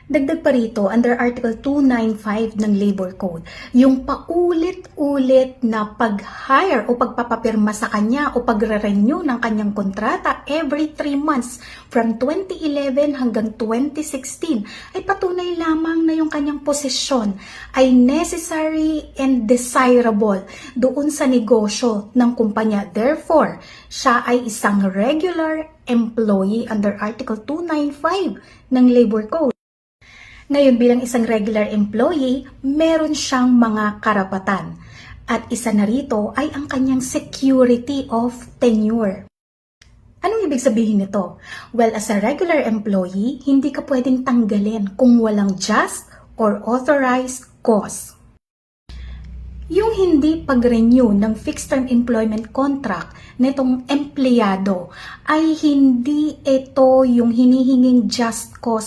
Dagdag pa rito, under Article 295 ng Labor Code, yung paulit-ulit na pag-hire o pagpapapirma sa kanya o pagre-renew ng kanyang kontrata every 3 months from 2011 hanggang 2016 ay patunay lamang na yung kanyang posisyon ay necessary and desirable doon sa negosyo ng kumpanya. Therefore, siya ay isang regular employee under Article 295 ng Labor Code. Ngayon, bilang isang regular employee, meron siyang mga karapatan. At isa na rito ay ang kanyang security of tenure. Anong ibig sabihin nito? Well, as a regular employee, hindi ka pwedeng tanggalin kung walang just or authorized cause. Yung hindi pag-renew ng fixed-term employment contract nitong empleyado ay hindi ito yung hinihinging just cause